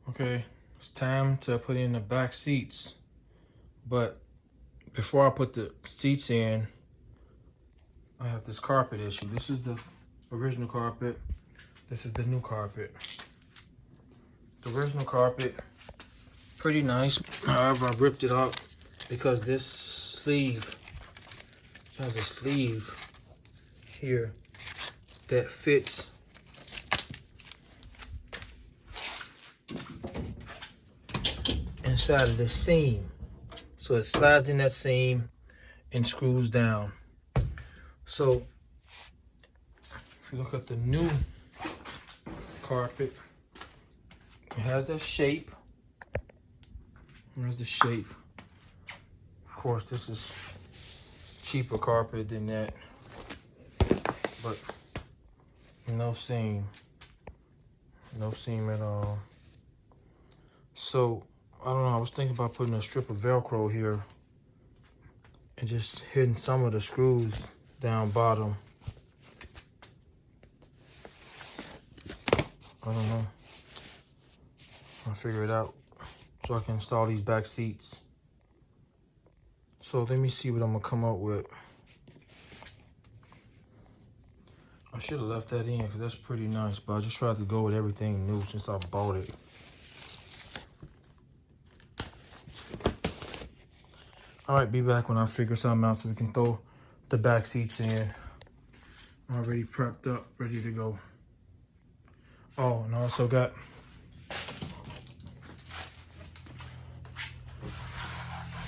Okay, it's time to put in the back seats. But before I put the seats in, I have this carpet issue. This is the original carpet. This is the new carpet. The original carpet, pretty nice. However, I ripped it out because this sleeve has a sleeve here that fits inside of the seam. So it slides in that seam and screws down. So if you look at the new carpet, it has that shape. Here's the shape. Of course, this is cheaper carpet than that, but no seam at all. So I don't know, I was thinking about putting a strip of Velcro here and just hitting some of the screws down bottom. I don't know. I'll figure it out so I can install these back seats. So let me see what I'm gonna come up with. I should have left that in because that's pretty nice, but I just tried to go with everything new since I bought it. All right, be back when I figure something out so we can throw the back seats in. Already prepped up, ready to go. Oh, and I also got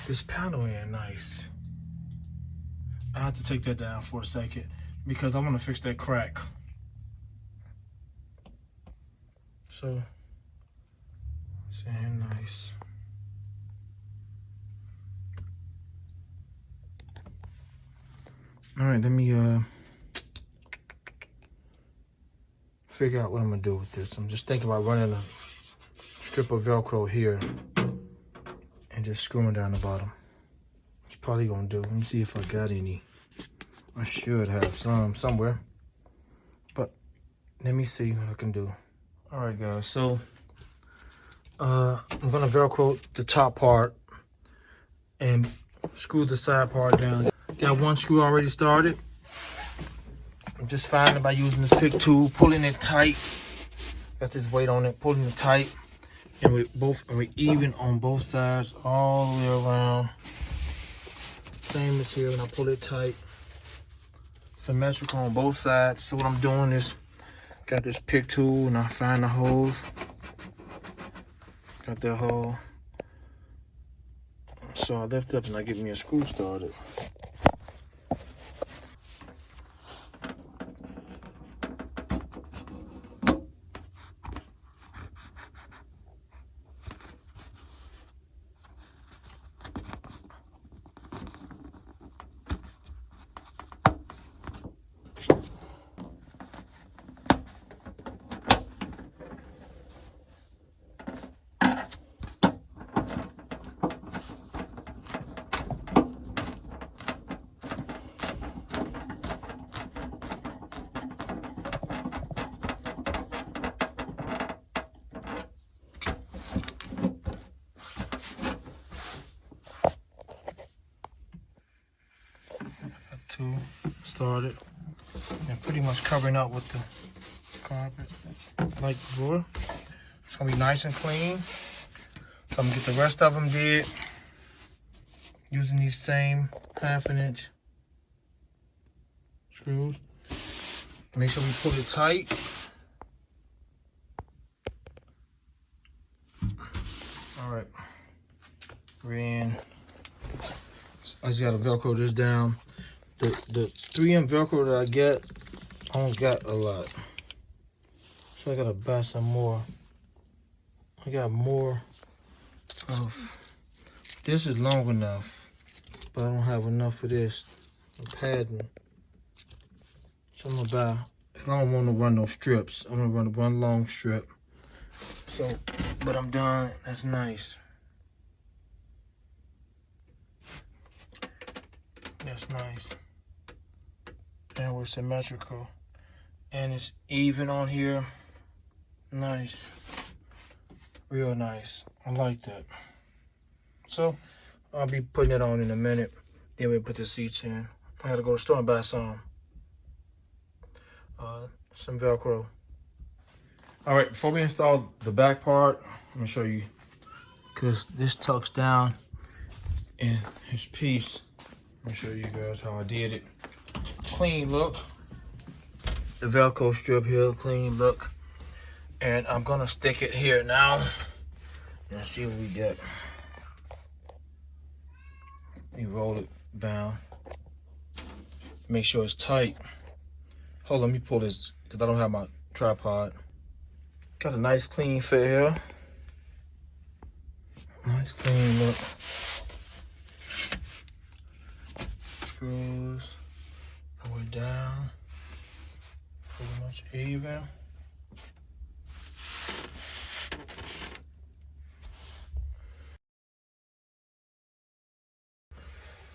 this panel in nice. I have to take that down for a second because I want to fix that crack. So, it's in nice. All right, let me figure out what I'm gonna do with this. I'm just thinking about running a strip of Velcro here and just screwing down the bottom. It's probably gonna do. Let me see if I got any. I should have some somewhere, but let me see what I can do. All right, guys. So I'm gonna Velcro the top part and screw the side part down. Got one screw already started. I'm just finding it by using this pick tool, pulling it tight. Got this weight on it, pulling it tight, and we're even on both sides all the way around. Same as here when I pull it tight. Symmetrical on both sides. So what I'm doing is got this pick tool and I find the holes. Got that hole. So I lift up and I get me a screw started. Tool started and pretty much covering up with the carpet like before. It's gonna be nice and clean. So I'm gonna get the rest of them did using these same 1/2 inch screws. Make sure we pull it tight. All right, we're in. I just gotta Velcro this down. The 3M Velcro that I get, I don't got a lot. So I gotta buy some more. I got more of, this is long enough, but I don't have enough for this. I'm padding. So I'm gonna buy, because I don't want to run no strips. I'm gonna run one long strip. So, but I'm done, that's nice. That's nice. And we're symmetrical. And it's even on here. Nice. Real nice. I like that. So I'll be putting it on in a minute. Then we'll put the seats in. I gotta go to the store and buy some Velcro. All right, before we install the back part, I'm gonna show you, because this tucks down in his piece. Let me show you guys how I did it. Clean look. The Velcro strip here, clean look. And I'm gonna stick it here now and see what we get. You roll it down. Make sure it's tight. Hold on, let me pull this, because I don't have my tripod. Got a nice clean fit here. Nice clean look. Screws all the way down. Pretty much even.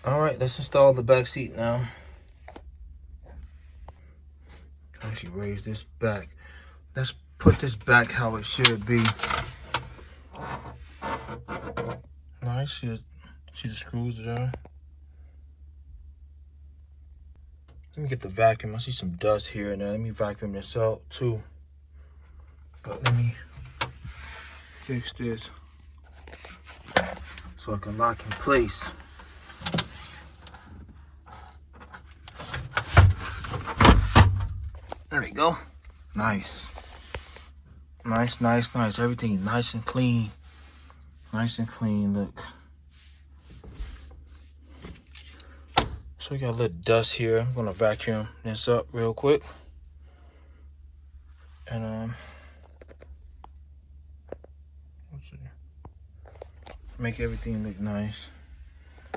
All right, let's install the back seat now. Actually raise this back. Let's put this back how it should be. Nice, see the screws there. Let me get the vacuum. I see some dust here and there. Let me vacuum this out too. But let me fix this so I can lock in place. There we go. Nice. Nice, nice, nice. Everything nice and clean. Nice and clean, look. So we got a little dust here. I'm gonna vacuum this up real quick. And let's see. Make everything look nice.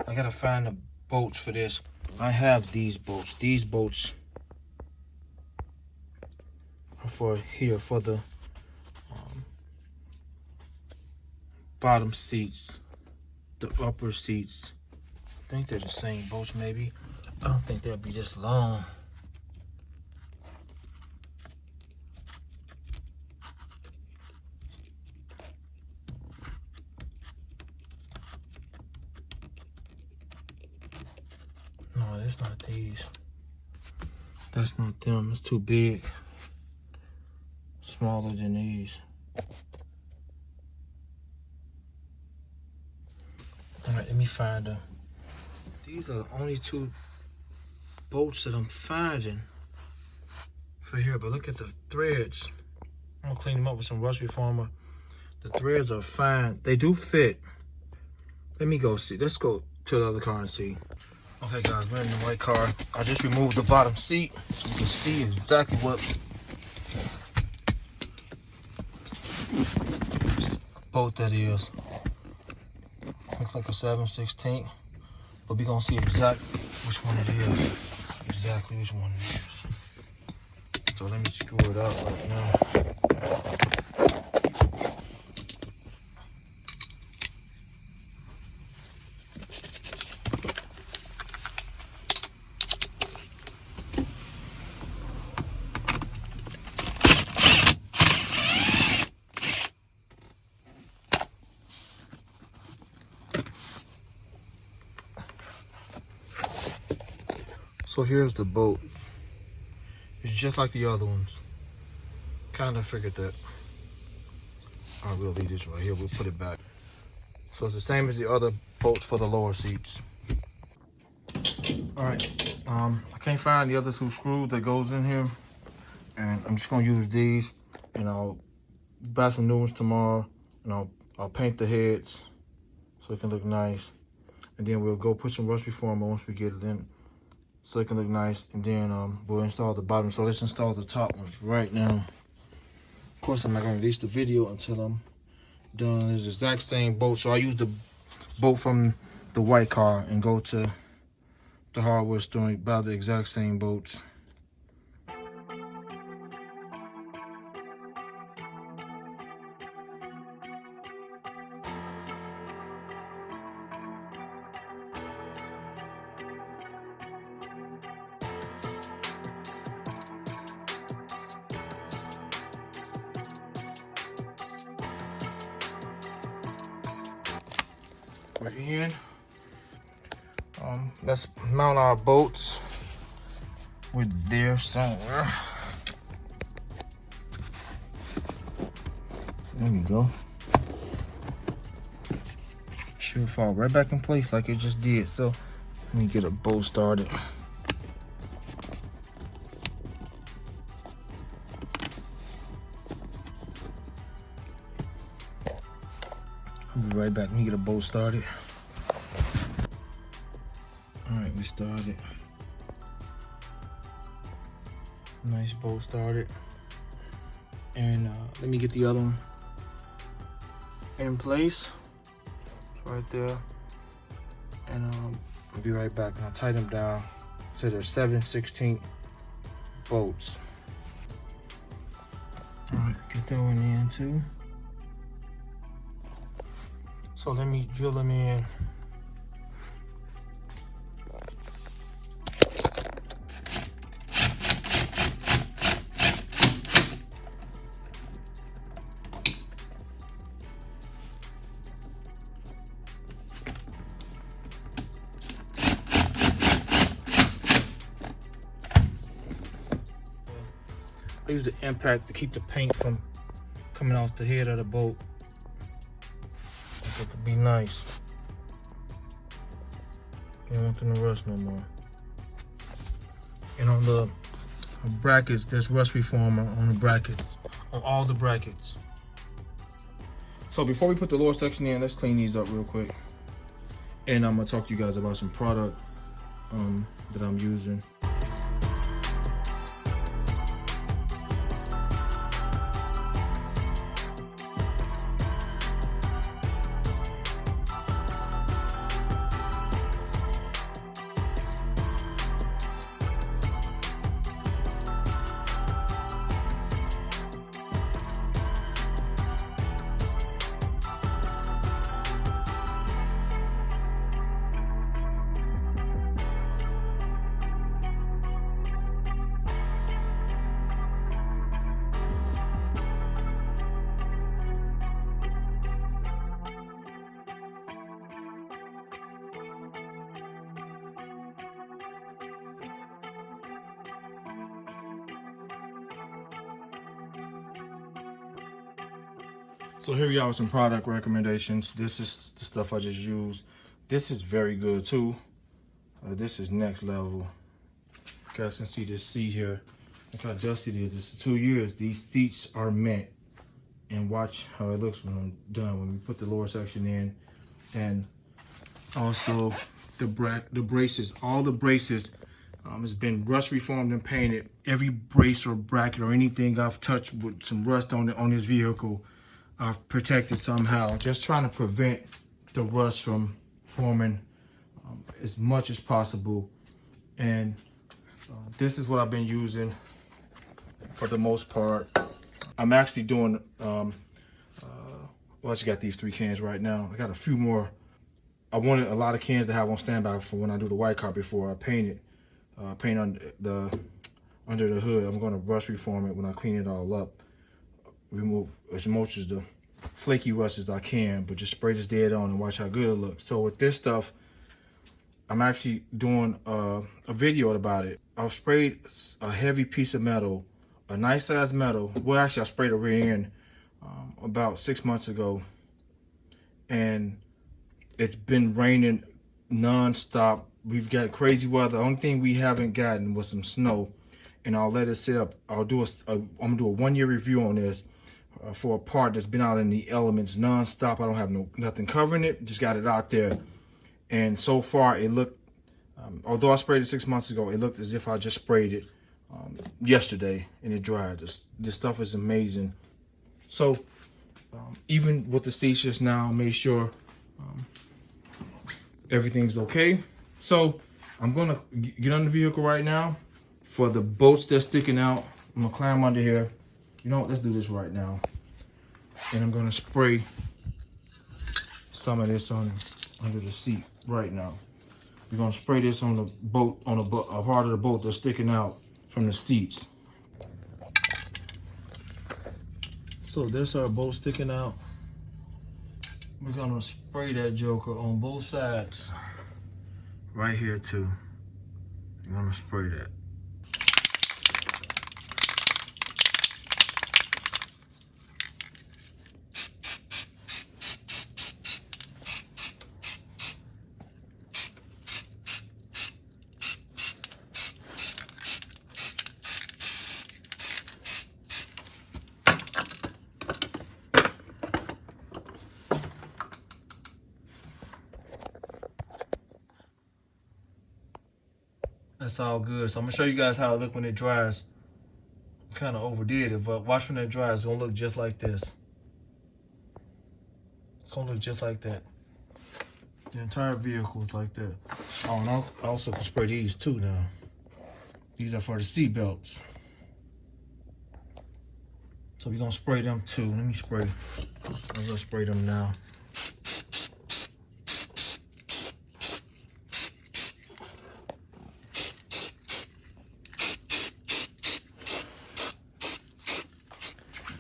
I gotta find the bolts for this. I have these bolts. These bolts are for here, for the bottom seats, the upper seats. I think they're the same bolts, maybe. I don't think they'll be this long. No, that's not these. That's not them. It's too big. Smaller than these. All right, let me find them. These are the only two bolts that I'm finding for here, but look at the threads. I'm gonna clean them up with some rust reformer. The threads are fine. They do fit. Let me go see. Let's go to the other car and see. Okay guys, we're in the white car. I just removed the bottom seat so you can see exactly what bolt that is. Looks like a 7/16, but we're gonna see exactly which one it is. Exactly which one it is. So let me screw it out right now. So here's the bolt. It's just like the other ones. Kind of figured that. All right, we'll leave this right here. We'll put it back. So it's the same as the other bolts for the lower seats. All right, I can't find the other two screws that goes in here, and I'm just gonna use these, and I'll buy some new ones tomorrow, and I'll paint the heads so it can look nice, and then we'll go put some rust reformer once we get it in, so it can look nice, and then we'll install the bottom. So let's install the top ones right now. Of course, I'm not gonna release the video until I'm done. It's the exact same bolt, so I use the bolt from the white car and go to the hardware store and buy the exact same bolts. We're in. Let's mount our bolts. We're there somewhere. There we go. Should fall right back in place like it just did. So let me get a bolt started. I'll be right back. Let me get a bolt started. All right, we started. Nice bolt started. And let me get the other one in place. It's right there. And I'll be right back. And I'll tighten them down. So there's 7/16 bolts. All right, get that one in too. So let me drill them in. I use the impact to keep the paint from coming off the head of the bolt. It could be nice. You don't want them to rust no more. And on the brackets, there's rust reformer on the brackets, on all the brackets. So before we put the lower section in, let's clean these up real quick. And I'm gonna talk to you guys about some product that I'm using. So here we are with some product recommendations. This is the stuff I just used. This is very good too. This is next level. You guys can see this seat here. Look how dusty it is. This is 2 years. These seats are mint. And watch how it looks when I'm done. When we put the lower section in. And also the braces. All the braces has been rust reformed and painted. Every brace or bracket or anything I've touched with some rust on it on this vehicle, I've protected somehow, just trying to prevent the rust from forming as much as possible. And this is what I've been using for the most part. I'm actually doing, well, I just got these 3 cans right now. I got a few more. I wanted a lot of cans to have on standby for when I do the white card before I paint it. Paint under the hood. I'm gonna rust reform it when I clean it all up. Remove as much of the flaky rust as I can, but just spray this dead on and watch how good it looks. So with this stuff, I'm actually doing a video about it. I've sprayed a heavy piece of metal, a nice size metal. Well, actually I sprayed a rear end about 6 months ago, and it's been raining non-stop. We've got crazy weather. The only thing we haven't gotten was some snow, and I'll let it sit up. I'm gonna do a 1-year review on this for a part that's been out in the elements non-stop. I don't have nothing covering it. Just got it out there, and so far it looked. Although I sprayed it 6 months ago, it looked as if I just sprayed it yesterday and it dried. This stuff is amazing. So even with the seats just now, I made sure everything's okay. So I'm gonna get on the vehicle right now. For the bolts that's sticking out, I'm gonna climb under here. You know what, let's do this right now. And I'm gonna spray some of this on under the seat right now. We're gonna spray this on the bolt, on a part of the bolt that's sticking out from the seats. So there's our bolt sticking out. we're gonna spray that joker on both sides. Right here too. You're gonna spray that. That's all good. So I'm gonna show you guys how it look when it dries. Kind of overdid it, but watch when it dries. It's gonna look just like this. It's gonna look just like that. The entire vehicle is like that. Oh, and I also can spray these too now. These are for the seat belts. So we're gonna spray them too. Let me spray. I'm gonna spray them now.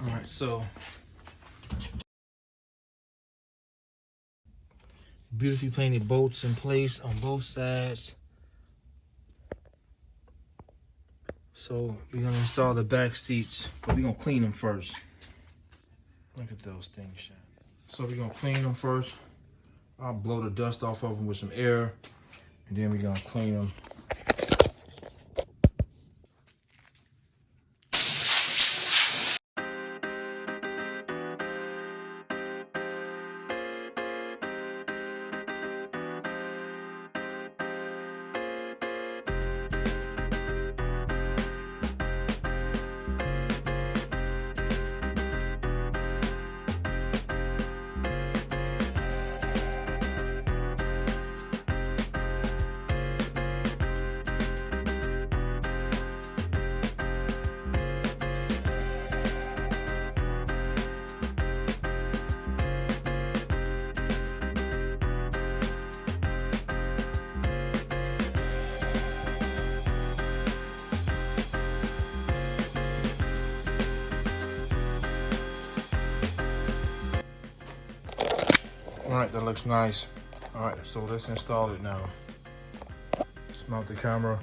All right, so beautifully painted bolts in place on both sides. So we're gonna install the back seats, but we're gonna clean them first. Look at those things shine. So we're gonna clean them first. I'll blow the dust off of them with some air, and then we're gonna clean them. All right, that looks nice. All right, so let's install it now. Let's mount the camera.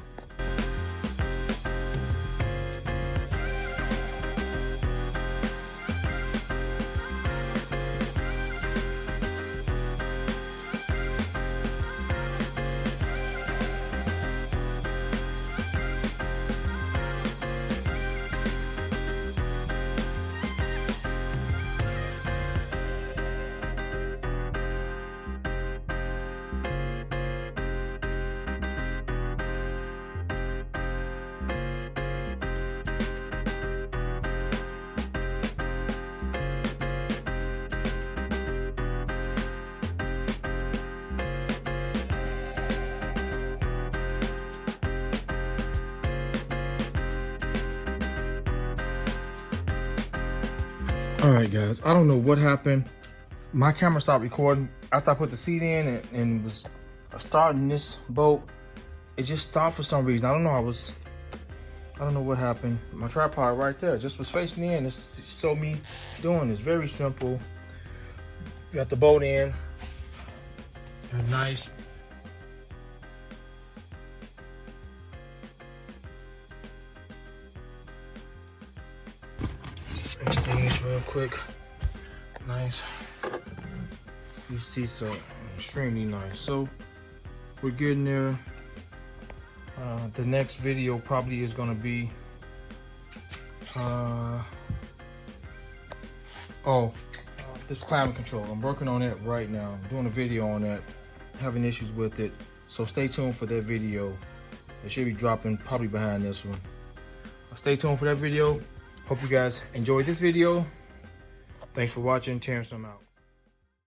All right, guys, I don't know what happened. My camera stopped recording after I put the seat in and was starting this boat. It just stopped for some reason. I don't know. I don't know what happened. My tripod right there just was facing in. This showed me doing this. Very simple. Got the boat in. Nice. Fix these real quick. Nice. These seats are extremely nice. So we're getting there. The next video probably is going to be this climate control. I'm working on it right now. I'm doing a video on that. Having issues with it. So stay tuned for that video. It should be dropping probably behind this one. Stay tuned for that video. Hope you guys enjoyed this video. Thanks for watching. Terrence, I'm out.